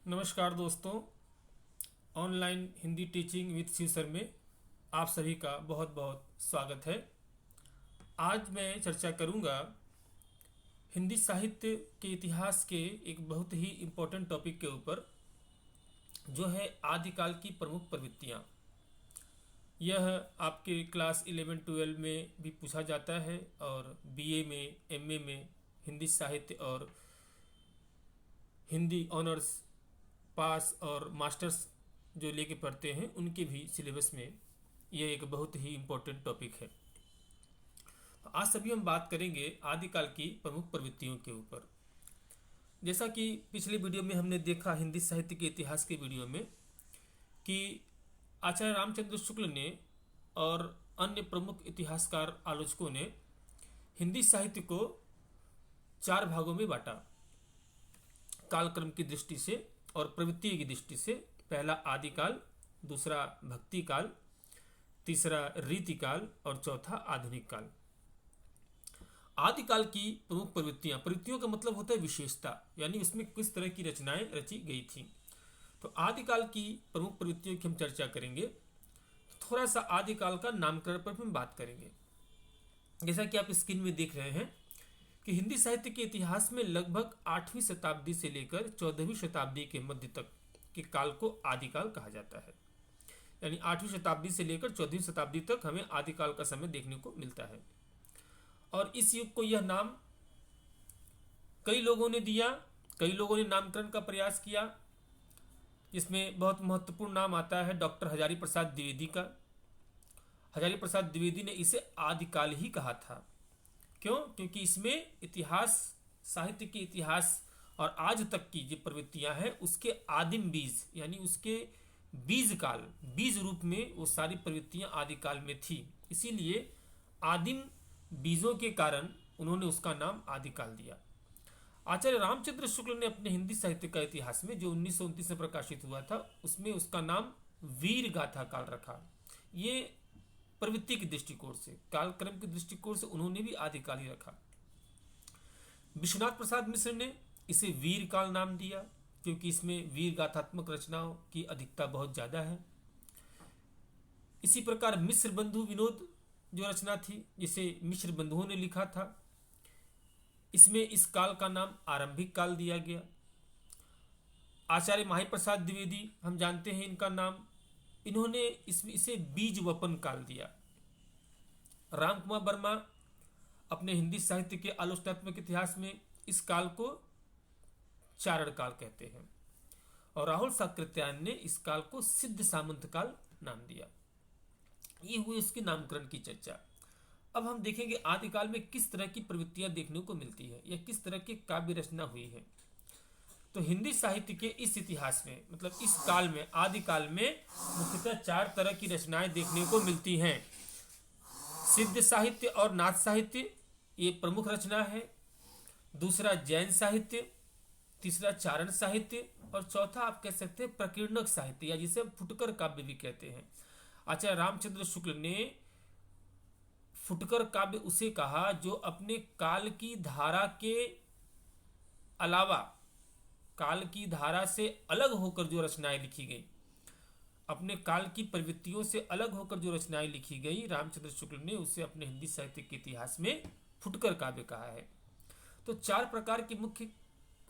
नमस्कार दोस्तों। Online Hindi teaching with Shiv sir में आप सभी का बहुत बहुत स्वागत है। आज मैं चर्चा करूंगा हिंदी साहित्य के इतिहास के एक बहुत ही इम्पोर्टेंट टॉपिक के ऊपर, जो है आदिकाल की प्रमुख प्रवृत्तियां। यह आपके क्लास 11-12 में भी पूछा जाता है और बीए में, एमए में हिंदी साहित्य और हिंदी ऑनर्स पास और मास्टर्स जो लेके पढ़ते हैं उनके भी सिलेबस में यह एक बहुत ही इम्पोर्टेंट टॉपिक है। आज सभी हम बात करेंगे आदिकाल की प्रमुख प्रवृत्तियों के ऊपर। जैसा कि पिछले वीडियो में हमने देखा, हिंदी साहित्य के इतिहास के वीडियो में, कि आचार्य रामचंद्र शुक्ल ने और अन्य प्रमुख इतिहासकार आलोचकों ने हिंदी साहित्य को 4 भागों में बांटा, कालक्रम की दृष्टि से और प्रवृत्ति की दृष्टि से। पहला आदिकाल, दूसरा भक्ति काल, तीसरा रीतिकाल और चौथा आधुनिक काल। आदिकाल की प्रमुख प्रवृत्तियां, प्रवृत्तियों का मतलब होता है विशेषता, यानी उसमें किस तरह की रचनाएं रची गई थी। तो आदिकाल की प्रमुख प्रवृत्तियों की हम चर्चा करेंगे। थोड़ा सा आदिकाल का नामकरण पर हम बात करेंगे। जैसा कि आप स्क्रीन में देख रहे हैं कि हिंदी साहित्य के इतिहास में लगभग 8वीं शताब्दी से लेकर 14वीं शताब्दी के मध्य तक के काल को आदिकाल कहा जाता है। यानी 8वीं शताब्दी से लेकर 14वीं शताब्दी तक हमें आदिकाल का समय देखने को मिलता है। और इस युग को यह नाम कई लोगों ने दिया, कई लोगों ने नामकरण का प्रयास किया। इसमें बहुत महत्वपूर्ण नाम आता है डॉक्टर हजारी प्रसाद द्विवेदी का। हजारी प्रसाद द्विवेदी ने इसे आदिकाल ही कहा था। क्यों? क्योंकि इसमें इतिहास, साहित्य के इतिहास और आज तक की जो प्रवृत्तियां हैं उसके आदिम बीज, यानी उसके बीज काल, बीज रूप में वो सारी प्रवृत्तियां आदिकाल में थी। इसीलिए आदिम बीजों के कारण उन्होंने उसका नाम आदिकाल दिया। आचार्य रामचंद्र शुक्ल ने अपने हिंदी साहित्य का इतिहास में, जो 1929 में प्रकाशित हुआ था, उसमें उसका नाम वीर गाथा काल रखा। ये प्रवृत्ति की दृष्टिकोण से, कालक्रम की दृष्टिकोण से उन्होंने भी आदिकाल ही रखा। विश्वनाथ प्रसाद मिश्र ने इसे वीर काल नाम दिया, क्योंकि इसमें वीर गाथात्मक रचनाओं की अधिकता बहुत ज्यादा है। इसी प्रकार मिश्र बंधु विनोद जो रचना थी, जिसे मिश्र बंधुओं ने लिखा था, इसमें इस काल का नाम आरंभिक काल दिया गया। आचार्य माही प्रसाद द्विवेदी, हम जानते हैं इनका नाम, इन्होंने इसे बीज वपन काल दिया। राम कुमार वर्मा अपने हिंदी साहित्य के आलोचनात्मक इतिहास में इस काल को चारण काल कहते हैं। और राहुल साकृत्यायन ने इस काल को सिद्ध सामंत काल नाम दिया। ये हुई उसके नामकरण की चर्चा। अब हम देखेंगे आदिकाल में किस तरह की प्रवृत्तियां देखने को मिलती है या किस तरह की काव्य रचना हुई है। तो हिंदी साहित्य के इस इतिहास में, मतलब इस काल में, आदिकाल में मुख्यतः 4 तरह की रचनाएं देखने को मिलती हैं। सिद्ध साहित्य और नाथ साहित्य, ये प्रमुख रचना है। दूसरा जैन साहित्य, तीसरा चारण साहित्य और चौथा आप कह सकते हैं प्रकीर्णक साहित्य, या जिसे फुटकर काव्य भी कहते हैं। आचार्य रामचंद्र शुक्ल ने फुटकर काव्य उसे कहा जो अपने काल की धारा के अलावा, काल की धारा से अलग होकर जो रचनाएं लिखी गई, अपने काल की प्रवृत्तियों से अलग होकर जो रचनाएं लिखी गई, रामचंद्र शुक्ल ने उसे अपने हिंदी साहित्य के इतिहास में फुटकर काव्य कहा है। तो 4 प्रकार की मुख्य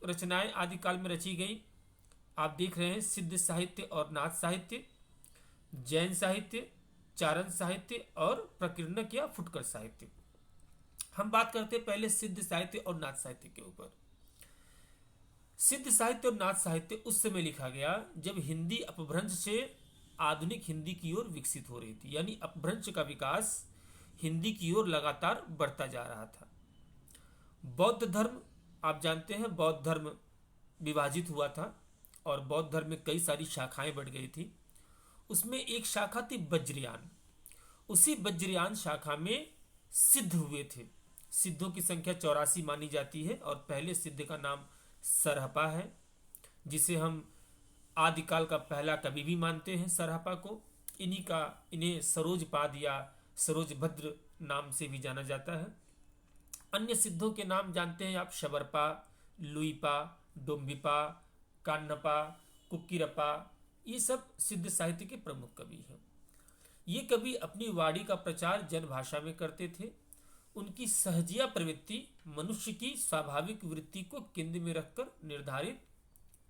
रचनाएं आदिकाल में रची गई। आप देख रहे हैं सिद्ध साहित्य और नाथ साहित्य, जैन साहित्य, चारण साहित्य और प्रकीर्णक या फुटकर साहित्य। हम बात करते हैं पहले सिद्ध साहित्य और नाथ साहित्य के ऊपर। सिद्ध साहित्य और नाथ साहित्य उस समय लिखा गया जब हिंदी अपभ्रंश से आधुनिक हिंदी की ओर विकसित हो रही थी, यानी अपभ्रंश का विकास हिंदी की ओर लगातार बढ़ता जा रहा था। बौद्ध धर्म, आप जानते हैं बौद्ध धर्म विभाजित हुआ था और बौद्ध धर्म में कई सारी शाखाएं बढ़ गई थी। उसमें एक शाखा थी वज्रयान। उसी वज्रयान शाखा में सिद्ध हुए थे। सिद्धों की संख्या 84 मानी जाती है और पहले सिद्ध का नाम सरहपा है, जिसे हम आदिकाल का पहला कवि भी मानते हैं सरहपा को। इन्हें सरोजपाद या सरोजभद्र नाम से भी जाना जाता है। अन्य सिद्धों के नाम जानते हैं आप, शबरपा, लुईपा, डोम्बिपा, कान्नपा कुक्कीरप्पा, ये सब सिद्ध साहित्य के प्रमुख कवि हैं। ये कवि अपनी वाणी का प्रचार जनभाषा में करते थे। उनकी सहजिया प्रवृत्ति मनुष्य की स्वाभाविक वृत्ति को केंद्र में रखकर निर्धारित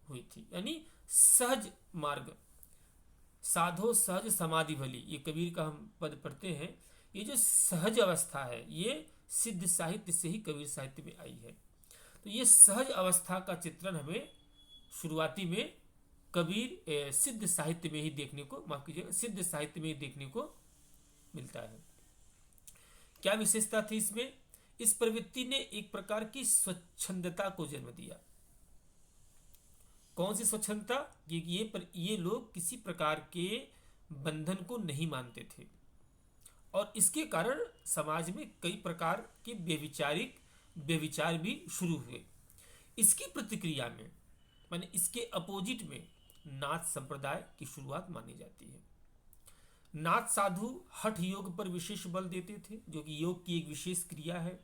हुई थी, यानी सहज मार्ग, साधो सहज समाधि भली, ये कबीर का हम पद पढ़ते हैं। ये जो सहज अवस्था है ये सिद्ध साहित्य से ही कबीर साहित्य में आई है। तो ये सहज अवस्था का चित्रण हमें शुरुआती में कबीर सिद्ध साहित्य में ही देखने को, माफ कीजिएगा, सिद्ध साहित्य में ही देखने को मिलता है। क्या विशेषता थी इसमें? इस प्रवृत्ति ने एक प्रकार की स्वच्छंदता को जन्म दिया। कौन सी स्वच्छंदता? ये लोग किसी प्रकार के बंधन को नहीं मानते थे और इसके कारण समाज में कई प्रकार के व्यभिचार भी शुरू हुए। इसकी प्रतिक्रिया में, माने इसके अपोजिट में, नाथ संप्रदाय की शुरुआत मानी जाती है। नाथ साधु हठ योग पर विशेष बल देते थे, जो कि योग की एक विशेष क्रिया है।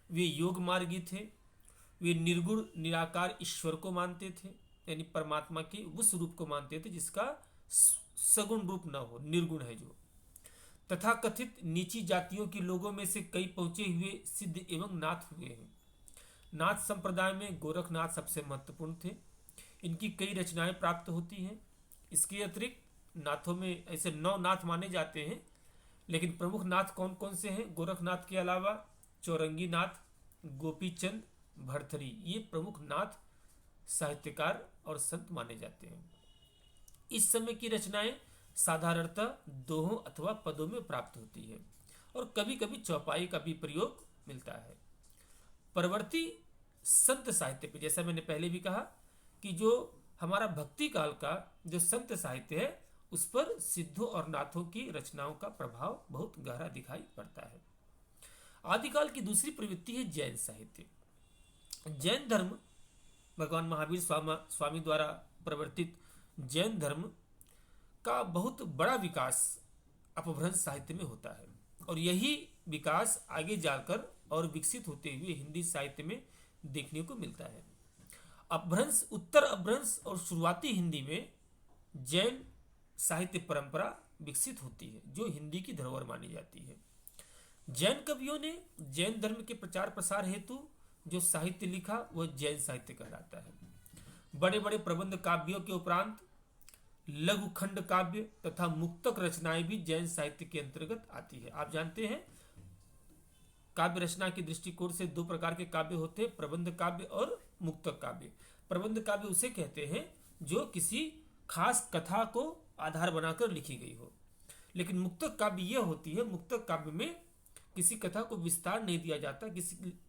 वे योग मार्गी थे। वे निर्गुण निराकार ईश्वर को मानते थे, यानी परमात्मा के उस रूप को मानते थे जिसका सगुण रूप न हो, निर्गुण है जो। तथा कथित नीची जातियों के लोगों में से कई पहुंचे हुए सिद्ध एवं नाथ हुए हैं। नाथ संप्रदाय में गोरखनाथ सबसे महत्वपूर्ण थे। इनकी कई रचनाएं प्राप्त होती हैं। इसके अतिरिक्त नाथों में ऐसे 9 नाथ माने जाते हैं, लेकिन प्रमुख नाथ कौन कौन से हैं? गोरखनाथ के अलावा चौरंगी नाथ, गोपीचंद, भरथरी, ये प्रमुख नाथ साहित्यकार और संत माने जाते हैं। इस समय की रचनाएं साधारणतः दोहों अथवा पदों में प्राप्त होती है और कभी कभी चौपाई का भी प्रयोग मिलता है। परवर्ती संत साहित्य पे, जैसा मैंने पहले भी कहा कि जो हमारा भक्ति काल का जो संत साहित्य है उस पर सिद्धों और नाथों की रचनाओं का प्रभाव बहुत गहरा दिखाई पड़ता है। आदिकाल की दूसरी प्रवृत्ति है जैन साहित्य। जैन धर्म, भगवान महावीर स्वामी द्वारा प्रवर्तित जैन धर्म का बहुत बड़ा विकास अपभ्रंश साहित्य में होता है और यही विकास आगे जाकर और विकसित होते हुए हिंदी साहित्य में देखने को मिलता है। अपभ्रंश, उत्तर अपभ्रंश और शुरुआती हिंदी में जैन साहित्य परंपरा विकसित होती है जो हिंदी की धरोहर मानी जाती है। जैन कवियों ने जैन धर्म के प्रचार प्रसार हेतु जो साहित्य लिखा वह जैन साहित्य कहलाता है। बड़े बड़े प्रबंध काव्यों के उपरांत लघु खंड काव्य तथा मुक्तक रचनाएं भी जैन साहित्य के अंतर्गत आती है। आप जानते हैं काव्य रचना के दृष्टिकोण से 2 प्रकार के काव्य होते हैं, प्रबंध काव्य और मुक्तक काव्य। प्रबंध काव्य उसे कहते हैं जो किसी खास कथा को आधार बनाकर लिखी गई हो, लेकिन मुक्तक काव्य यह होती है, मुक्तक काव्य में किसी कथा को विस्तार नहीं दिया जाता,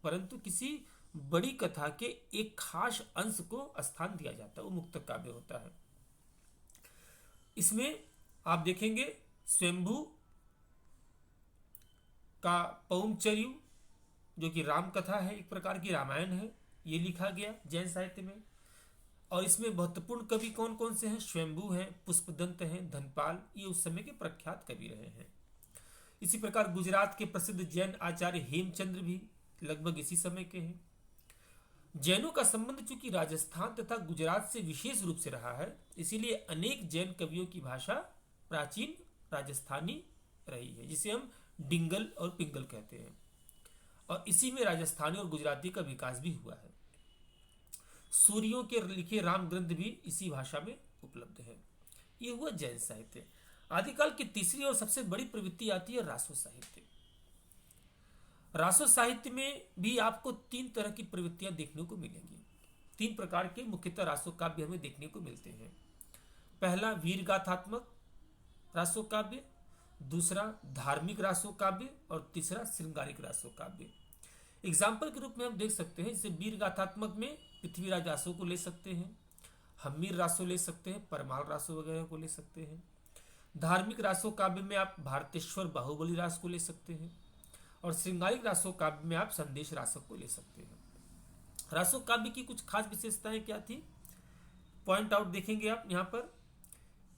परंतु किसी बड़ी कथा के एक खास अंश को स्थान दिया जाता है, वो मुक्तक काव्य होता है। इसमें आप देखेंगे स्वयंभू का पौमचर्यु जो कि राम कथा है, एक प्रकार की रामायण है, ये लिखा गया जैन साहित्य में। और इसमें महत्वपूर्ण कवि कौन कौन से हैं? स्वयंभू हैं, पुष्पदंत हैं, धनपाल, ये उस समय के प्रख्यात कवि रहे हैं। इसी प्रकार गुजरात के प्रसिद्ध जैन आचार्य हेमचंद्र भी लगभग इसी समय के हैं। जैनों का संबंध चूंकि राजस्थान तथा गुजरात से विशेष रूप से रहा है, इसीलिए अनेक जैन कवियों की भाषा प्राचीन राजस्थानी रही है, जिसे हम डिंगल और पिंगल कहते हैं, और इसी में राजस्थानी और गुजराती का विकास भी हुआ है। सूरियों के लिखे राम ग्रंथ भी इसी भाषा में उपलब्ध है। ये हुआ जैन साहित्य। आदिकाल की तीसरी और सबसे बड़ी प्रवृत्ति आती है रासो साहित्य। रासो साहित्य में भी आपको 3 तरह की प्रवृत्तियां देखने को मिलेंगी। 3 प्रकार के मुख्यतः रासो काव्य हमें देखने को मिलते हैं। पहला वीर गाथात्मक रासो काव्य, दूसरा धार्मिक रासो काव्य और तीसरा श्रृंगारिक रासो काव्य। एग्जाम्पल के रूप में हम देख सकते हैं, जैसे वीर गाथात्मक में पृथ्वीराज रासो को ले सकते हैं, हम्मीर रासो ले सकते हैं, परमाल रासो वगैरह को ले सकते हैं। धार्मिक रासो काव्य में आप भारतेश्वर बाहुबली रास को ले सकते हैं और श्रृंगारिक रासो काव्य में आप संदेश रासक को ले सकते हैं। रासो काव्य की कुछ खास विशेषताएं क्या थी, पॉइंट आउट देखेंगे आप यहाँ पर।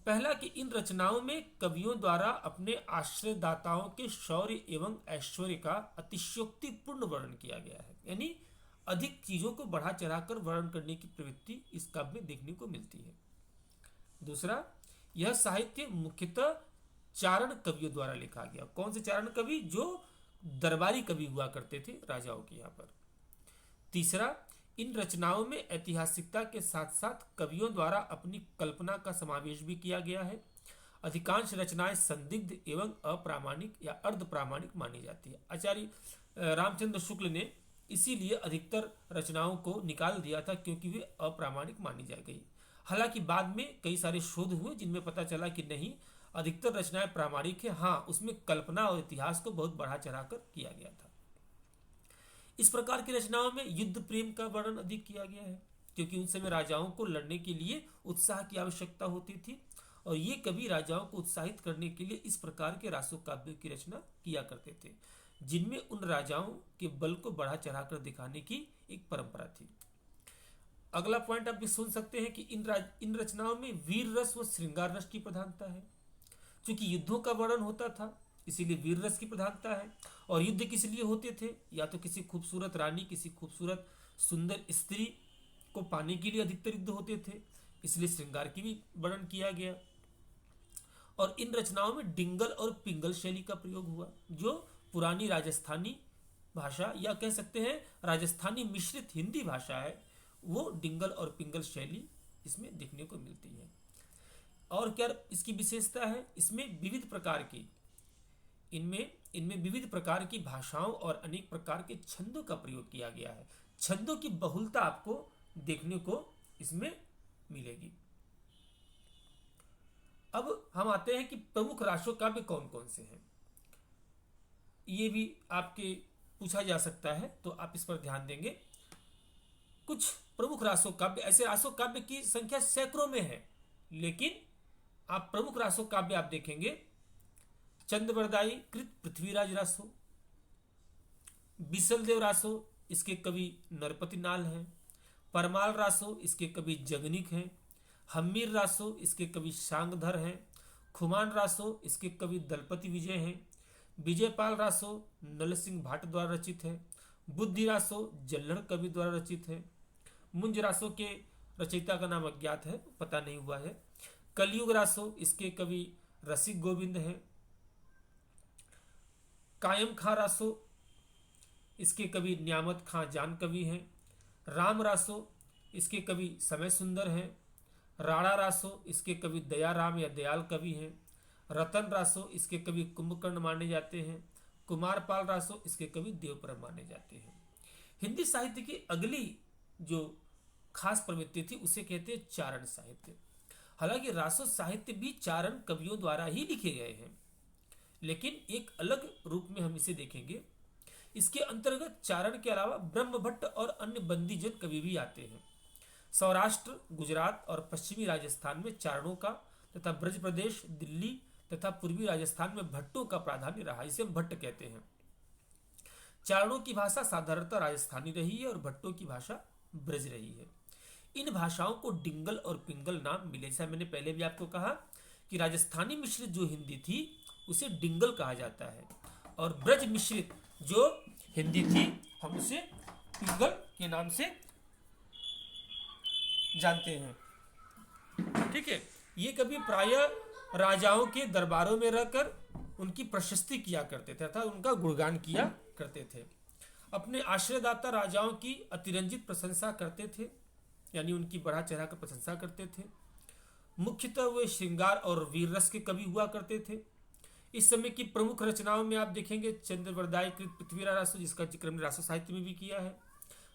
पहला कि इन रचनाओं में कवियों द्वारा अपने आश्रयदाताओं के शौर्य एवं ऐश्वर्य का अतिशयोक्तिपूर्ण वर्णन किया गया है, यानी अधिक चीजों को बढ़ा चढ़ाकर वर्णन करने की प्रवृत्ति इस काव्य में देखने को मिलती है। दूसरा, यह साहित्य मुख्यतः चारण कवियों द्वारा लिखा गया। कौन से चारण कवि? जो दरबारी कवि हुआ करते थे राजाओं के यहाँ पर। तीसरा, इन रचनाओं में ऐतिहासिकता के साथ साथ कवियों द्वारा अपनी कल्पना का समावेश भी किया गया है। अधिकांश रचनाएं संदिग्ध एवं अप्रामाणिक या अर्ध प्रामाणिक मानी जाती है। आचार्य रामचंद्र शुक्ल ने इसीलिए अधिकतर रचनाओं को निकाल दिया था, क्योंकि वे अप्रामाणिक मानी जा गई। हालांकि बाद में कई सारे शोध हुए जिनमें पता चला कि नहीं, अधिकतर रचनाएं प्रामाणिक है। हाँ, उसमें कल्पना और इतिहास को बहुत बढ़ा चढ़ाकर किया गया था। इस प्रकार की रचनाओं में युद्ध प्रेम का वर्णन अधिक किया गया है, क्योंकि उन समय राजाओं को लड़ने के लिए उत्साह की आवश्यकता होती थी, और ये कवि राजाओं को उत्साहित करने के लिए इस प्रकार के रासो काव्यों की रचना किया करते थे, जिनमें उन राजाओं के बल को बढ़ा चढ़ाकर दिखाने की एक परंपरा थी। अगला पॉइंट आप भी सुन सकते हैं कि इन रचनाओं में वीर रस व श्रृंगार रस की प्रधानता है। क्योंकि युद्धों का वर्णन होता था, इसीलिए वीर रस की प्रधानता है। और युद्ध किस लिए होते थे? या तो किसी खूबसूरत रानी, किसी खूबसूरत सुंदर स्त्री को पाने के लिए अधिकतर युद्ध होते थे, इसलिए श्रृंगार की भी वर्णन किया गया। और इन रचनाओं में डिंगल और पिंगल शैली का प्रयोग हुआ, जो पुरानी राजस्थानी भाषा या कह सकते हैं राजस्थानी मिश्रित हिंदी भाषा है, वो डिंगल और पिंगल शैली इसमें देखने को मिलती है। और क्या इसकी विशेषता है? इसमें विविध प्रकार की इनमें विविध प्रकार की भाषाओं और अनेक प्रकार के छंदों का प्रयोग किया गया है। छंदों की बहुलता आपको देखने को इसमें मिलेगी। अब हम आते हैं कि प्रमुख रासो काव्य कौन कौन से हैं। ये भी आपके पूछा जा सकता है, तो आप इस पर ध्यान देंगे। कुछ प्रमुख रासो काव्य, ऐसे रासो काव्य की संख्या सैकड़ों में है, लेकिन आप प्रमुख रासो काव्य आप देखेंगे। चंद्रवरदाई कृत पृथ्वीराज रासो, बिसलदेव रासो, इसके कवि नरपति नाल हैं। परमाल रासो, इसके कवि जगनिक हैं। हम्मीर रासो, इसके कवि शांगधर हैं। खुमान रासो, इसके कवि दलपति विजय हैं। विजयपाल रासो नल सिंह भाट द्वारा रचित है। बुद्धि रासो जल्लड़ कवि द्वारा रचित है। मुंज रासो के रचयिता का नाम अज्ञात है, पता नहीं हुआ है। कलयुग रासो, इसके कवि रसिक गोविंद हैं। कायम खां रासो, इसके कवि न्यामत खां जान कवि हैं। राम रासो, इसके कवि समय सुंदर हैं। राणा रासो, इसके कवि दयाराम या दयाल कवि हैं। रतन रासो, इसके कवि कुंभकर्ण माने जाते हैं। कुमारपाल रासो, इसके कवि देवप्रभ माने जाते हैं। हिंदी साहित्य की अगली जो खास प्रवृत्ति थी उसे कहते हैं चारण साहित्य। हालांकि रासो साहित्य भी चारण कवियों द्वारा ही लिखे गए हैं, लेकिन एक अलग रूप में हम इसे देखेंगे। इसके अंतर्गत चारण के अलावा ब्रह्मभट्ट और अन्य बंदीजन कवि भी आते हैं। सौराष्ट्र, गुजरात और पश्चिमी राजस्थान में चारणों का तथा ब्रज प्रदेश, दिल्ली तथा पूर्वी राजस्थान में भट्टों का प्राधान्य रहा, इसे हम भट्ट कहते हैं। चारणों की भाषा साधारणतः राजस्थानी रही है और भट्टों की भाषा ब्रज रही है। इन भाषाओं को डिंगल और पिंगल नाम मिले। जैसा मैंने पहले भी आपको कहा कि राजस्थानी मिश्रित जो हिंदी थी उसे डिंगल कहा जाता है, और ब्रज मिश्रित जो हिंदी थी हम उसे पिंगल के नाम से जानते हैं। ठीक है, ये कभी प्रायः राजाओं के दरबारों में रहकर उनकी प्रशस्ति किया करते थे अर्थात उनका गुणगान किया करते थे। अपने आश्रयदाता राजाओं की अतिरंजित प्रशंसा करते थे, यानी उनकी बढ़ा चढ़ा कर प्रशंसा करते थे। मुख्यतः वे श्रृंगार और वीर रस के कवि हुआ करते थे। इस समय की प्रमुख रचनाओं में आप देखेंगे चंद्रवरदाई कृत पृथ्वीराज रासो, जिसका जिक्र हमने रासो साहित्य में भी किया है।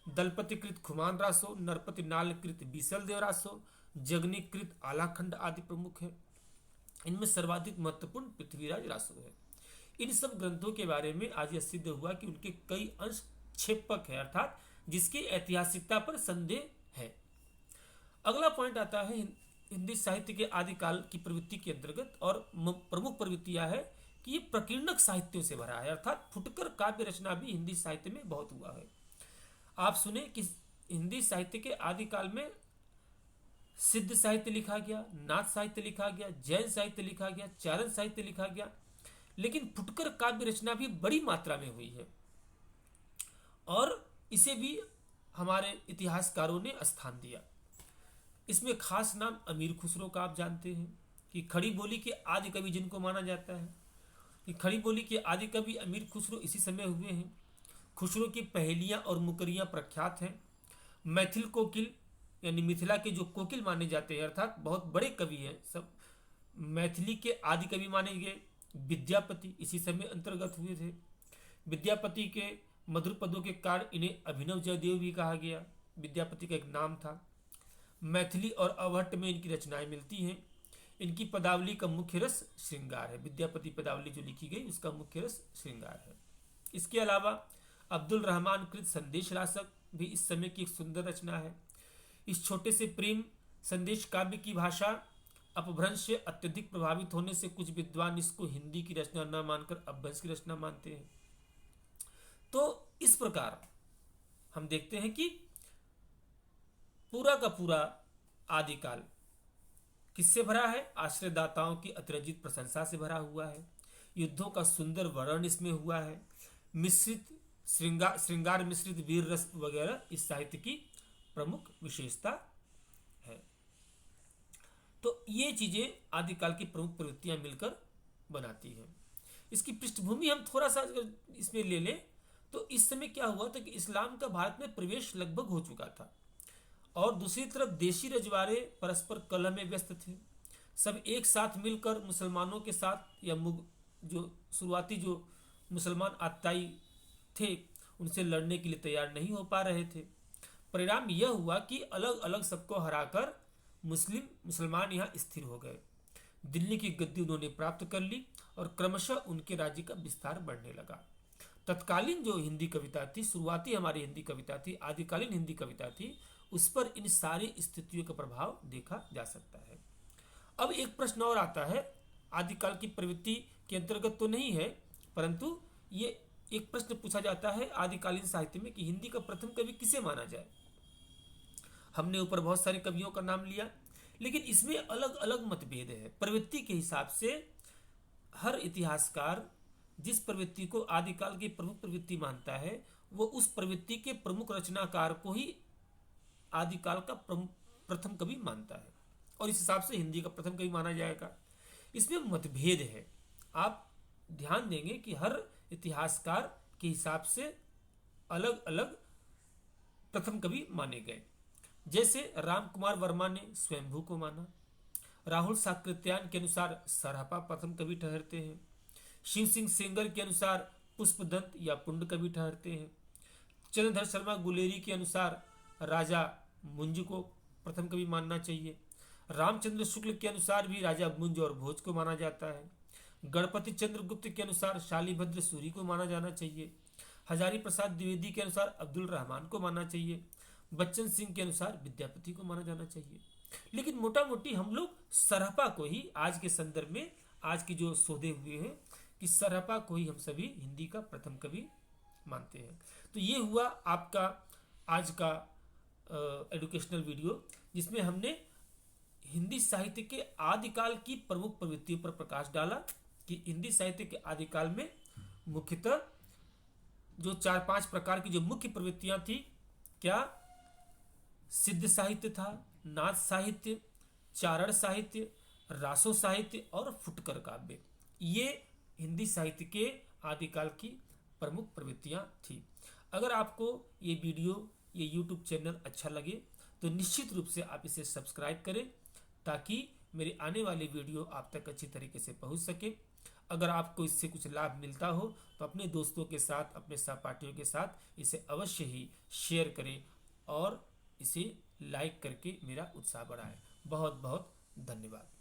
दलपति कृत खुमान रासो, नरपति नाल कृत बीसलदेव रासो, जगनिक कृत आलाखंड आदि प्रमुख है। इनमें सर्वाधिक महत्वपूर्ण पृथ्वीराज रासो है। इन सब ग्रंथों के बारे में आज यह सिद्ध हुआ कि उनके कई अंश क्षेपक है, अर्थात जिसकी ऐतिहासिकता पर संदेह है। अगला पॉइंट आता है हिंदी साहित्य के आदिकाल की प्रवृत्ति के अंतर्गत, और प्रमुख प्रवृत्ति यह है कि ये प्रकीर्णक साहित्यों से भरा है, अर्थात फुटकर काव्य रचना भी हिंदी साहित्य में बहुत हुआ है। आप सुने कि हिंदी साहित्य के आदिकाल में सिद्ध साहित्य लिखा गया, नाथ साहित्य लिखा गया, जैन साहित्य लिखा गया, चारण साहित्य लिखा गया, लेकिन फुटकर काव्य रचना भी बड़ी मात्रा में हुई है, और इसे भी हमारे इतिहासकारों ने स्थान दिया। इसमें खास नाम अमीर खुसरो का आप जानते हैं कि खड़ी बोली के आदि कवि जिनको माना जाता है कि खड़ी बोली के आदि कवि अमीर खुसरो इसी समय हुए हैं। खुसरो की पहेलियां और मुकरियां प्रख्यात हैं। मैथिल कोकिल यानी मिथिला के जो कोकिल माने जाते हैं अर्थात बहुत बड़े कवि हैं सब, मैथिली के आदि कवि माने गए। विद्यापति इसी समय अंतर्गत हुए थे। विद्यापति के मधुर पदों के कारण इन्हें अभिनव जयदेव भी कहा गया, विद्यापति का एक नाम था। मैथिली और अवहट्ट में इनकी रचनाएं मिलती हैं। इनकी पदावली का मुख्य रस श्रृंगार है। विद्यापति पदावली जो लिखी गई उसका मुख्य रस श्रृंगार है। इसके अलावा अब्दुल रहमान कृत संदेश रासक भी इस समय की एक सुंदर रचना है। इस छोटे से प्रेम संदेश काव्य की भाषा अपभ्रंश से अत्यधिक प्रभावित होने से कुछ विद्वान इसको हिंदी की रचना न मानकर अपभ्रंश की रचना मानते हैं। तो इस प्रकार हम देखते हैं कि पूरा का पूरा आदिकाल किससे भरा है? आश्रयदाताओं की अतिरंजित प्रशंसा से भरा हुआ है। युद्धों का सुंदर वर्णन इसमें हुआ है। मिश्रित श्रृंगार मिश्रित वीर रस वगैरह इस साहित्य की प्रमुख विशेषता है। तो ये चीजें आदिकाल की प्रमुख प्रवृत्तियां मिलकर बनाती हैं। इसकी पृष्ठभूमि हम थोड़ा सा इसमें ले लें तो इस समय क्या हुआ था कि इस्लाम का भारत में प्रवेश लगभग हो चुका था और दूसरी तरफ देशी रजवाड़े परस्पर कलह में व्यस्त थे। सब एक साथ मिलकर मुसलमानों के साथ या जो शुरुआती जो मुसलमान आताई थे उनसे लड़ने के लिए तैयार नहीं हो पा रहे थे। परिणाम यह हुआ कि अलग अलग सबको हराकर मुसलमान यहाँ स्थिर हो गए। दिल्ली की गद्दी उन्होंने प्राप्त कर ली और क्रमशः उनके राज्य का विस्तार बढ़ने लगा। तत्कालीन जो हिंदी कविता थी, शुरुआती हमारी हिंदी कविता थी, आदिकालीन हिंदी कविता थी, उस पर इन सारी स्थितियों का प्रभाव देखा जा सकता है। अब एक प्रश्न और आता है, आदिकाल की प्रवृत्ति के अंतर्गत तो नहीं है, परंतु ये एक प्रश्न पूछा जाता है आदिकालीन साहित्य में कि हिंदी का प्रथम कवि किसे माना जाए। हमने ऊपर बहुत सारे कवियों का नाम लिया, लेकिन इसमें अलग अलग मतभेद है। प्रवृत्ति के हिसाब से हर इतिहासकार जिस प्रवृत्ति को आदिकाल की प्रमुख प्रवृत्ति मानता है वो उस प्रवृत्ति के प्रमुख रचनाकार को ही आदिकाल का प्रथम कवि मानता है और इस हिसाब से हिंदी का प्रथम कवि माना जाएगा। इसमें मतभेद है। आप ध्यान देंगे कि हर इतिहासकार के हिसाब से अलग अलग प्रथम कवि माने गए। जैसे राम कुमार वर्मा ने स्वयंभू को माना, राहुल साकृत्यायन के अनुसार सरहपा प्रथम कवि ठहरते हैं, शिव सिंह सेंगर के अनुसार पुष्पदंत या पुंड कवि ठहरते हैं, चंद्रधर शर्मा गुलेरी के अनुसार राजा मुंज को प्रथम कवि मानना चाहिए, रामचंद्र शुक्ल के अनुसार भी राजा मुंज और भोज को माना जाता है, गणपति चंद्र गुप्त के अनुसार शालीभद्र सूरी को माना जाना चाहिए, हजारी प्रसाद द्विवेदी के अनुसार अब्दुल रहमान को मानना चाहिए, बच्चन सिंह के अनुसार विद्यापति को माना जाना चाहिए। लेकिन मोटा मोटी हम लोग सरहपा को ही आज के संदर्भ में, आज की जो सौदे हुए हैं कि सरहपा को ही हम सभी हिंदी का प्रथम कवि मानते हैं। तो ये हुआ आपका आज का एजुकेशनल वीडियो जिसमें हमने हिंदी साहित्य के आदिकाल की प्रमुख प्रवृत्तियों पर प्रकाश डाला कि हिंदी साहित्य के आदिकाल में मुख्यतः जो 4-5 प्रकार की जो मुख्य प्रवृत्तियां थी, क्या सिद्ध साहित्य था, नाथ साहित्य, चारण साहित्य, रासो साहित्य और फुटकर काव्य, ये हिंदी साहित्य के आदिकाल की प्रमुख प्रवृत्तियां थी। अगर आपको ये वीडियो, ये यूट्यूब चैनल अच्छा लगे तो निश्चित रूप से आप इसे सब्सक्राइब करें ताकि मेरे आने वाले वीडियो आप तक अच्छी तरीके से पहुंच सके। अगर आपको इससे कुछ लाभ मिलता हो तो अपने दोस्तों के साथ, अपने सहपाठियों के साथ इसे अवश्य ही शेयर करें और इसे लाइक करके मेरा उत्साह बढ़ाएं। बहुत बहुत धन्यवाद।